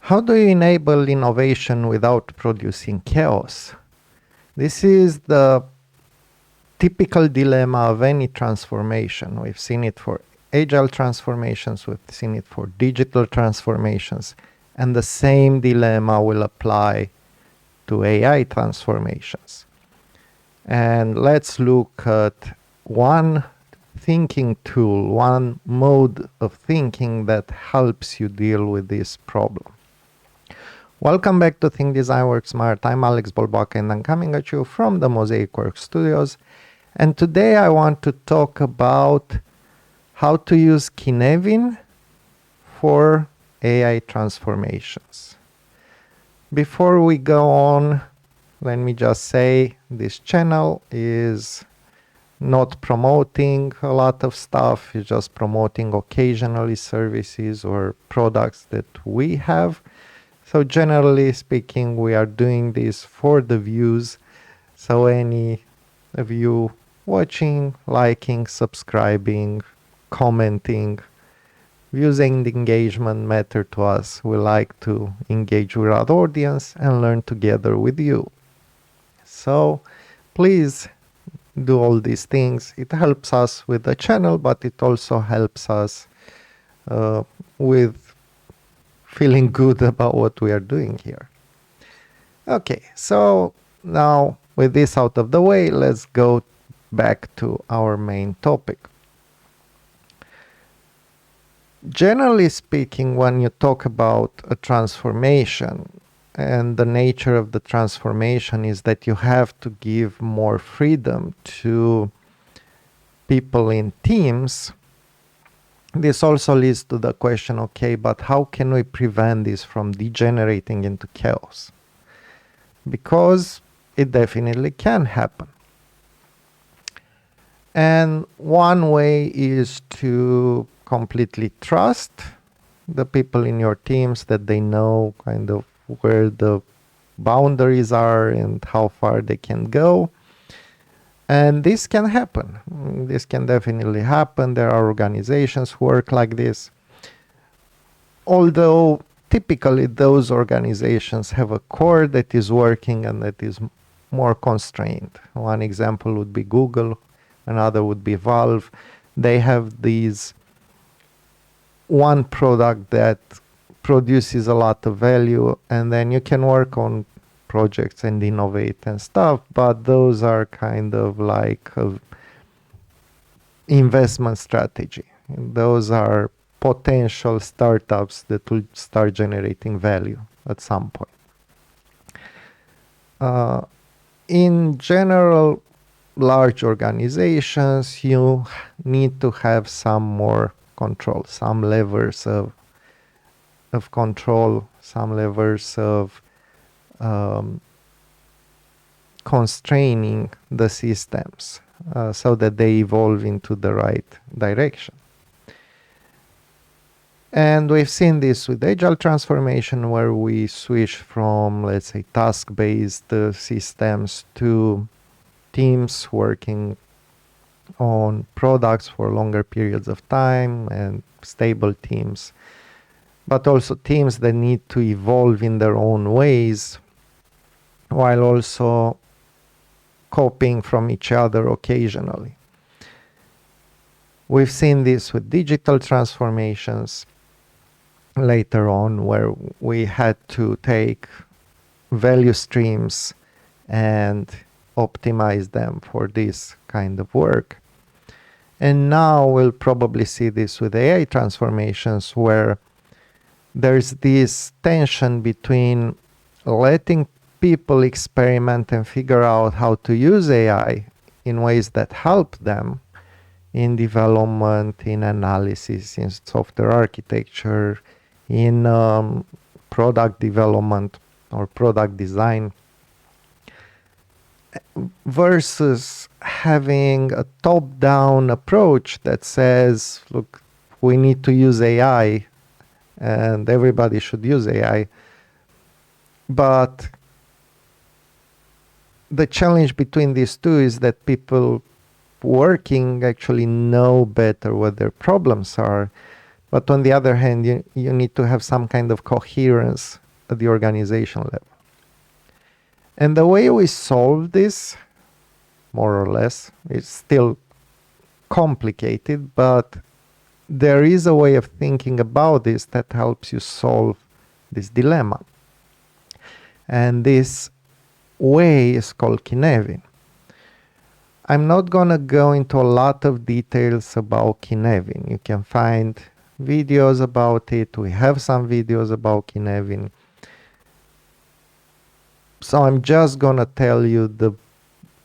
How do you enable innovation without producing chaos? This is the typical dilemma of any transformation. We've seen it for agile transformations, we've seen it for digital transformations, and the same dilemma will apply to AI transformations. And let's look at one thinking tool, one mode of thinking that helps you deal with this problem. Welcome back to Think Design Work Smart. I'm Alex Bolboaca and I'm coming at you from the Mozaic Works studios. And today I want to talk about how to use Cynefin for AI transformations. Before we go on, let me just say this channel is not promoting a lot of stuff. It's just promoting occasionally services or products that we have. So generally speaking, we are doing this for the views. So any of you watching, liking, subscribing, commenting, views and engagement matter to us. We like to engage with our audience and learn together with you. So please do all these things. It helps us with the channel, but it also helps us with feeling good about what we are doing here. Okay, so now with this out of the way, let's go back to our main topic. Generally speaking, when you talk about a transformation, and the nature of the transformation is that you have to give more freedom to people in teams. This also leads to the question, okay, but how can we prevent this from degenerating into chaos? Because it definitely can happen. And one way is to completely trust the people in your teams, that they know kind of where the boundaries are and how far they can go. And this can happen. This can definitely happen. There are organizations who work like this. Although typically those organizations have a core that is working and that is more constrained. One example would be Google, another would be Valve. They have these one product that produces a lot of value, and then you can work on projects and innovate and stuff, but those are kind of like an investment strategy. Those are potential startups that will start generating value at some point. In general, large organizations, you need to have some more control, some levers of control, some levers of constraining the systems so that they evolve into the right direction. And we've seen this with agile transformation, where we switch from, let's say, task-based systems to teams working on products for longer periods of time and stable teams, but also teams that need to evolve in their own ways while also copying from each other occasionally. We've seen this with digital transformations later on, where we had to take value streams and optimize them for this kind of work. And now we'll probably see this with AI transformations, where there's this tension between letting people experiment and figure out how to use AI in ways that help them in development, in analysis, in software architecture, in product development or product design, versus having a top-down approach that says, look, we need to use AI and everybody should use AI. But the challenge between these two is that people working actually know better what their problems are. But on the other hand, you need to have some kind of coherence at the organization level. And the way we solve this, more or less, is still complicated, but there is a way of thinking about this that helps you solve this dilemma. And this way is called Cynefin. I'm not going to go into a lot of details about Cynefin. You can find videos about it. We have some videos about Cynefin. So I'm just going to tell you the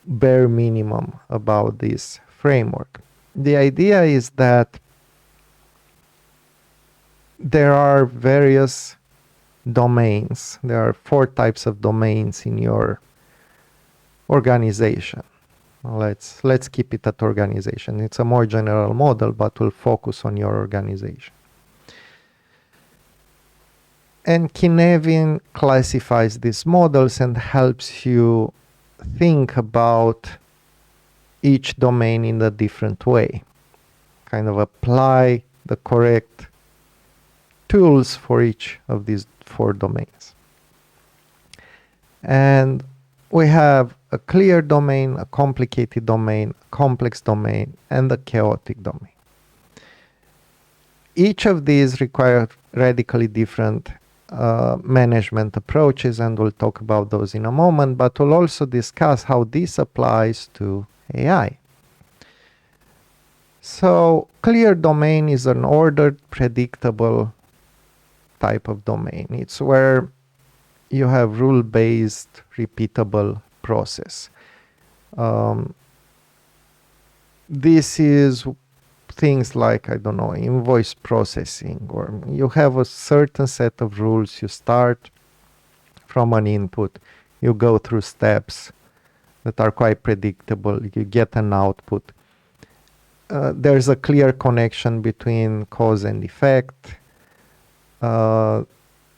bare minimum about this framework. The idea is that there are various domains. There are 4 types of domains in your organization. Let's keep it at organization. It's a more general model, but we'll focus on your organization. And Cynefin classifies these models and helps you think about each domain in a different way. Kind of apply the correct tools for each of these 4 domains. And we have a clear domain, a complicated domain, a complex domain, and a chaotic domain. Each of these require radically different management approaches, and we'll talk about those in a moment, but we'll also discuss how this applies to AI. So, clear domain is an ordered, predictable type of domain. It's where you have rule-based, repeatable process. This is things like, I don't know, invoice processing, or you have a certain set of rules. You start from an input, you go through steps that are quite predictable, you get an output. There's a clear connection between cause and effect.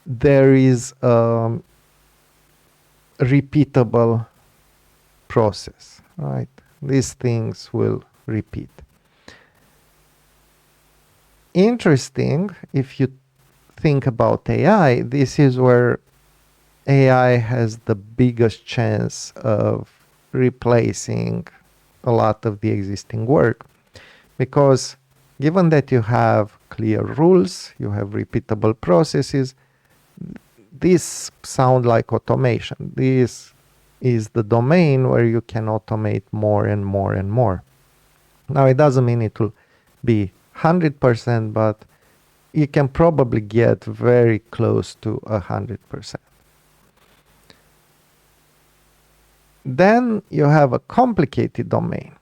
There is a repeatable process, right? These things will repeat. Interesting, if you think about AI, this is where AI has the biggest chance of replacing a lot of the existing work. Because given that you have clear rules, you have repeatable processes, these sound like automation. This is the domain where you can automate more and more and more. Now, it doesn't mean it will be 100%, but you can probably get very close to 100%. Then you have a complicated domain.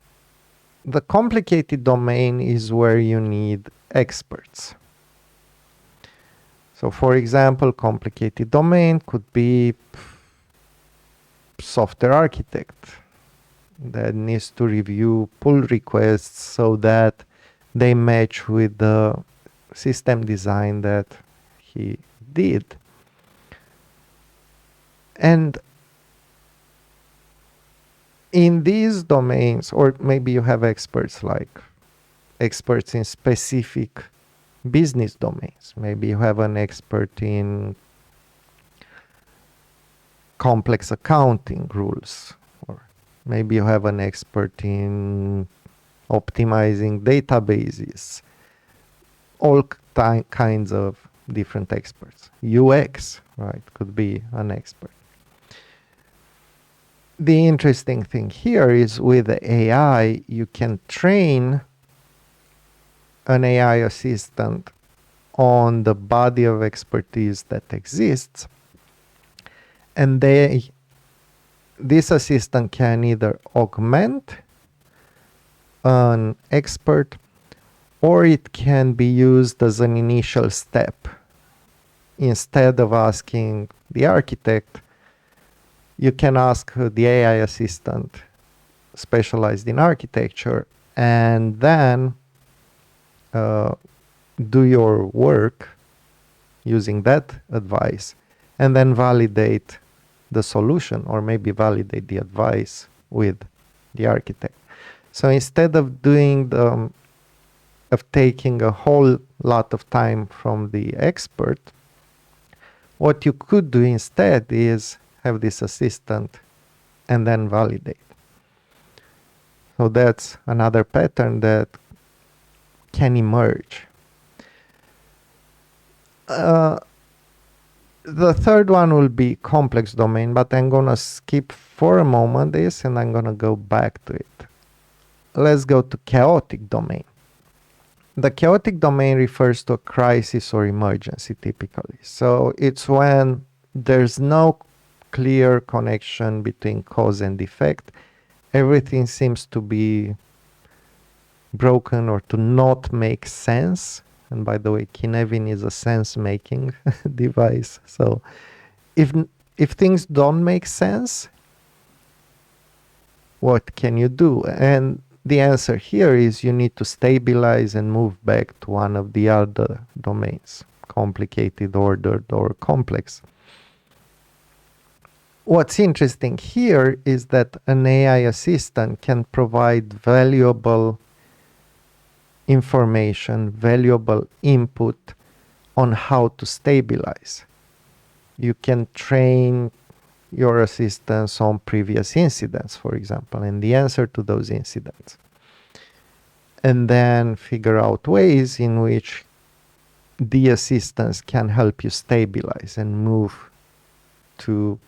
The complicated domain is where you need experts. So, for example, complicated domain could be software architect that needs to review pull requests so that they match with the system design that he did. And in these domains, or maybe you have experts in specific business domains. Maybe you have an expert in complex accounting rules, or maybe you have an expert in optimizing databases. All kinds of different experts. UX, right, could be an expert. The interesting thing here is with AI, you can train an AI assistant on the body of expertise that exists, and this assistant can either augment an expert, or it can be used as an initial step. Instead of asking the architect, you can ask the AI assistant specialized in architecture, and then do your work using that advice, and then validate the solution, or maybe validate the advice with the architect. So instead of doing the of taking a whole lot of time from the expert, what you could do instead is have this assistant and then validate. So that's another pattern that can emerge. The third one will be complex domain, but I'm gonna skip for a moment this and I'm gonna go back to it. Let's go to chaotic domain. The chaotic domain refers to a crisis or emergency typically. So it's when there's no clear connection between cause and effect. Everything seems to be broken or to not make sense. And by the way, Cynefin is a sense-making device. So if things don't make sense, what can you do? And the answer here is you need to stabilize and move back to one of the other domains, complicated, ordered, or complex. What's interesting here is that an AI assistant can provide valuable information, valuable input on how to stabilize. You can train your assistants on previous incidents, for example, and the answer to those incidents. And then figure out ways in which the assistants can help you stabilize and move to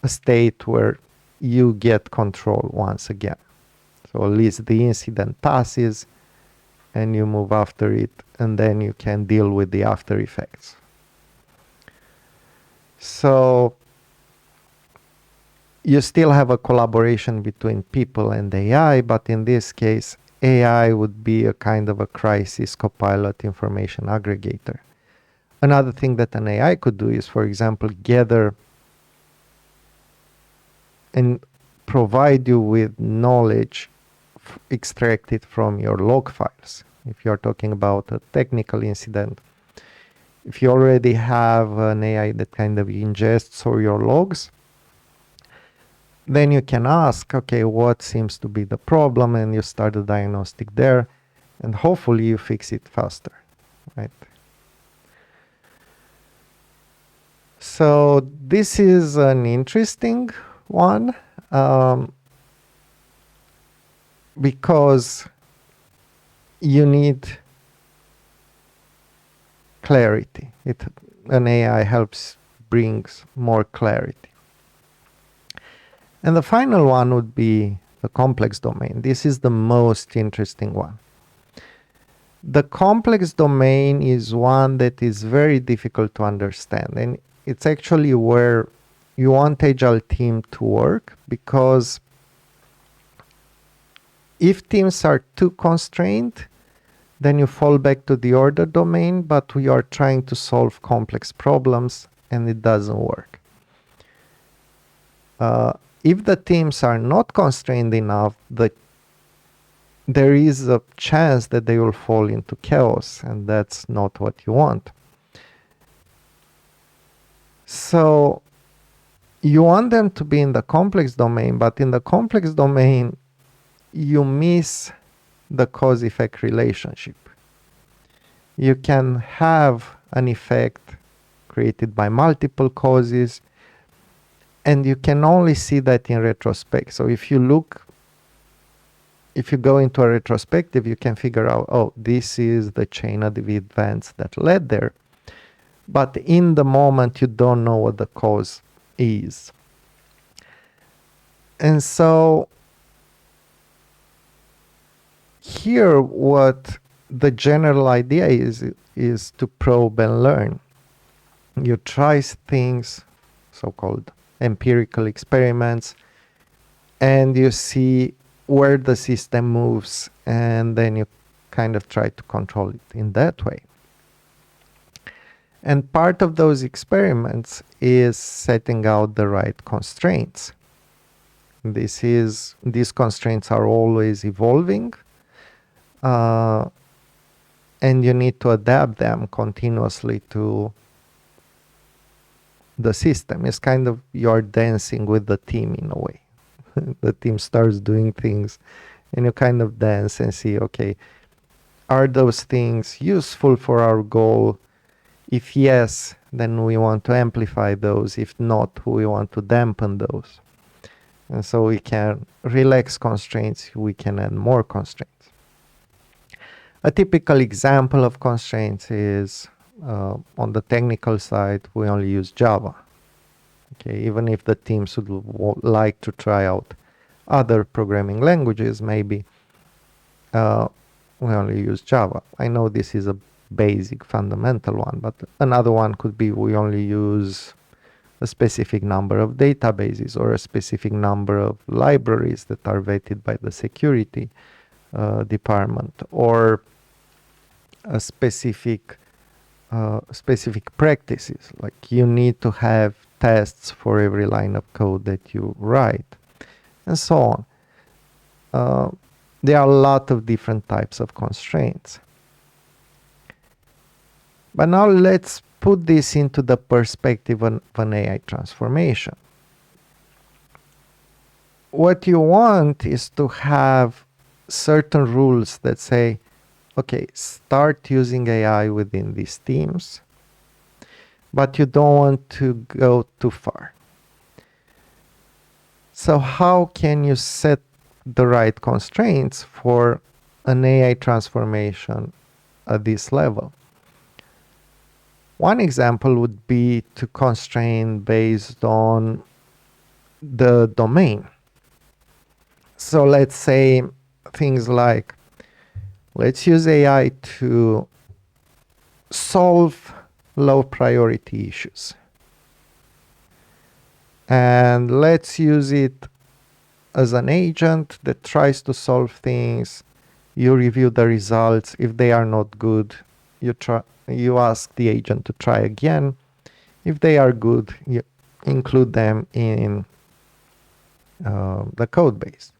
a state where you get control once again. So at least the incident passes and you move after it, and then you can deal with the after effects. So you still have a collaboration between people and AI, but in this case, AI would be a kind of a crisis copilot information aggregator. Another thing that an AI could do is, for example, gather and provide you with knowledge extracted from your log files. If you're talking about a technical incident, if you already have an AI that kind of ingests all your logs, then you can ask, okay, what seems to be the problem, and you start a diagnostic there, and hopefully you fix it faster, right? So this is an interesting one, because you need clarity. An AI helps brings more clarity. And the final one would be the complex domain. This is the most interesting one. The complex domain is one that is very difficult to understand, and it's actually where you want Agile team to work, because if teams are too constrained, then you fall back to the order domain, but we are trying to solve complex problems and it doesn't work. If the teams are not constrained enough, there is a chance that they will fall into chaos, and that's not what you want. So you want them to be in the complex domain, but in the complex domain, you miss the cause-effect relationship. You can have an effect created by multiple causes, and you can only see that in retrospect. So if you go into a retrospective, you can figure out, oh, this is the chain of events that led there. But in the moment, you don't know what the cause is. And so here, what the general idea is to probe and learn. You try things, so-called empirical experiments, and you see where the system moves, and then you kind of try to control it in that way. And part of those experiments is setting out the right constraints. These constraints are always evolving, and you need to adapt them continuously to the system. It's kind of you're dancing with the team in a way. The team starts doing things and you kind of dance and see, okay, Are those things useful for our goal? If yes, then we want to amplify those. If not, we want to dampen those. And so we can relax constraints, we can add more constraints. A typical example of constraints is on the technical side, we only use Java. Okay, even if the teams would like to try out other programming languages, maybe we only use Java. I know this is a basic fundamental one, but another one could be we only use a specific number of databases or a specific number of libraries that are vetted by the security department, or a specific practices, like you need to have tests for every line of code that you write, and so on. There are a lot of different types of constraints. But now let's put this into the perspective of an AI transformation. What you want is to have certain rules that say, okay, start using AI within these teams, but you don't want to go too far. So how can you set the right constraints for an AI transformation at this level? One example would be to constrain based on the domain. So let's say things like, let's use AI to solve low priority issues. And let's use it as an agent that tries to solve things. You review the results. If they are not good, you ask the agent to try again. If they are good, you include them in the code base.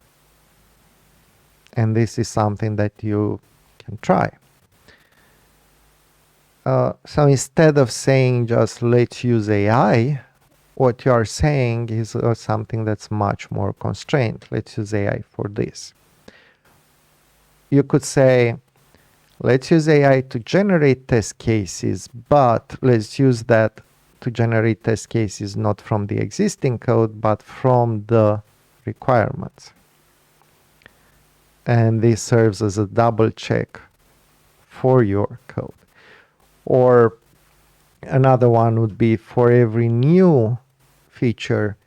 And this is something that you can try. So instead of saying just let's use AI, what you are saying is something that's much more constrained. Let's use AI for this. You could say, let's use AI to generate test cases, but let's use that to generate test cases not from the existing code, but from the requirements. And this serves as a double check for your code. Or another one would be, for every new feature,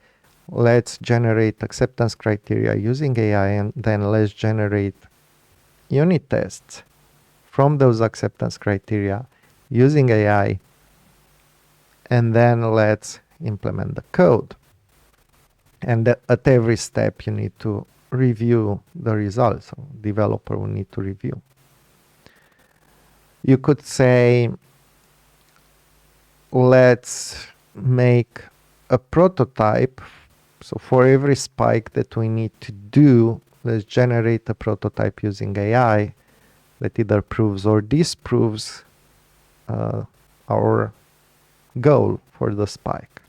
let's generate acceptance criteria using AI, and then let's generate unit tests from those acceptance criteria using AI, and then let's implement the code. And at every step you need to review the results. So developer will need to review. You could say, let's make a prototype. So for every spike that we need to do, let's generate a prototype using AI that either proves or disproves our goal for the spike.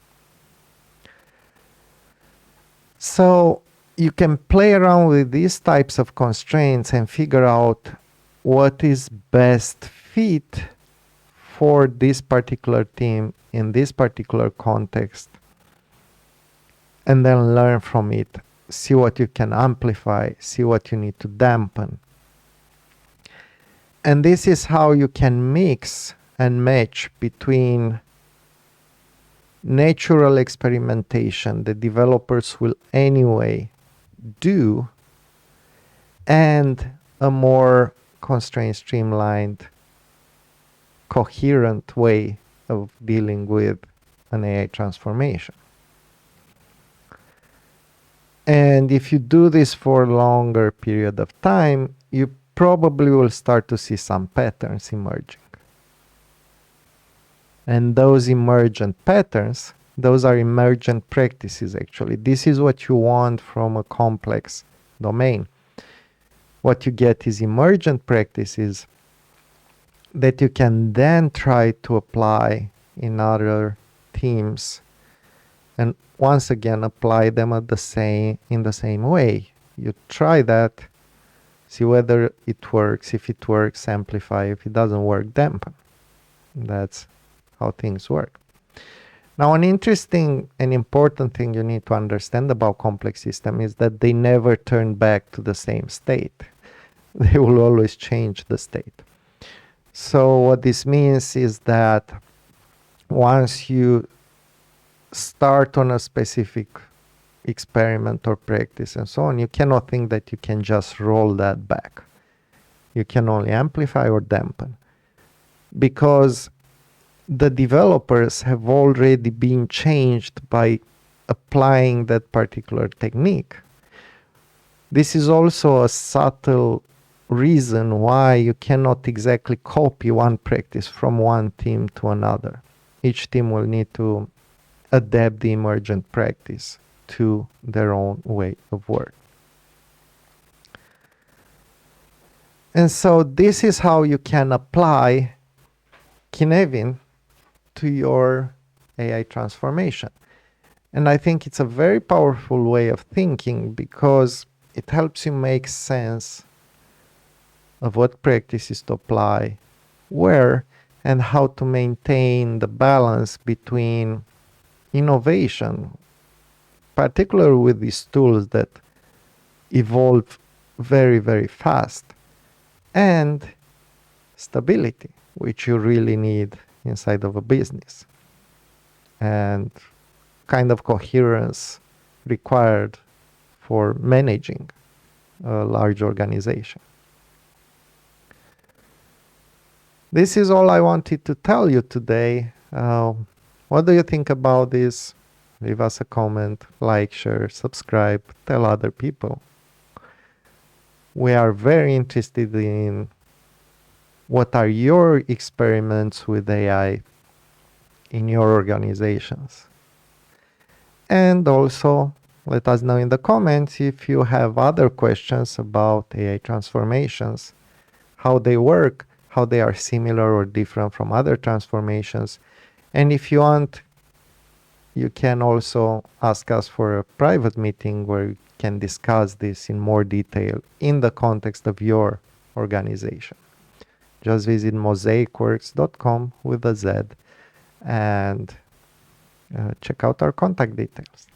So you can play around with these types of constraints and figure out what is best fit for this particular team in this particular context, and then learn from it. See what you can amplify, see what you need to dampen. And this is how you can mix and match between natural experimentation that developers will anyway do and a more constrained, streamlined, coherent way of dealing with an AI transformation. And if you do this for a longer period of time, you probably will start to see some patterns emerging. And those emergent patterns, those are emergent practices actually. This is what you want from a complex domain. What you get is emergent practices that you can then try to apply in other teams, and once again apply them in the same way. You try that, see whether it works. If it works, amplify. If it doesn't work, dampen. That's how things work. Now, an interesting and important thing you need to understand about complex systems is that they never turn back to the same state. They will always change the state. So what this means is that once you start on a specific experiment or practice and so on, you cannot think that you can just roll that back. You can only amplify or dampen, because the developers have already been changed by applying that particular technique. This is also a subtle reason why you cannot exactly copy one practice from one team to another. Each team will need to adapt the emergent practice to their own way of work. And so this is how you can apply Cynefin to your AI transformation. And I think it's a very powerful way of thinking, because it helps you make sense of what practices to apply, where, and how to maintain the balance between innovation, particularly with these tools that evolve very, very fast, and stability, which you really need inside of a business, and kind of coherence required for managing a large organization. This is all I wanted to tell you today. What do you think about this? Leave us a comment, like, share, subscribe, tell other people. We are very interested in what are your experiments with AI in your organizations. And also, let us know in the comments if you have other questions about AI transformations, how they work, how they are similar or different from other transformations. And if you want, you can also ask us for a private meeting where we can discuss this in more detail in the context of your organization. Just visit mosaicworks.com with a Z and check out our contact details.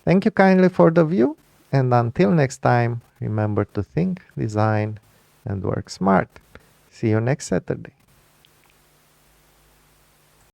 Thank you kindly for the view, and until next time, remember to think, design, and work smart. See you next Saturday.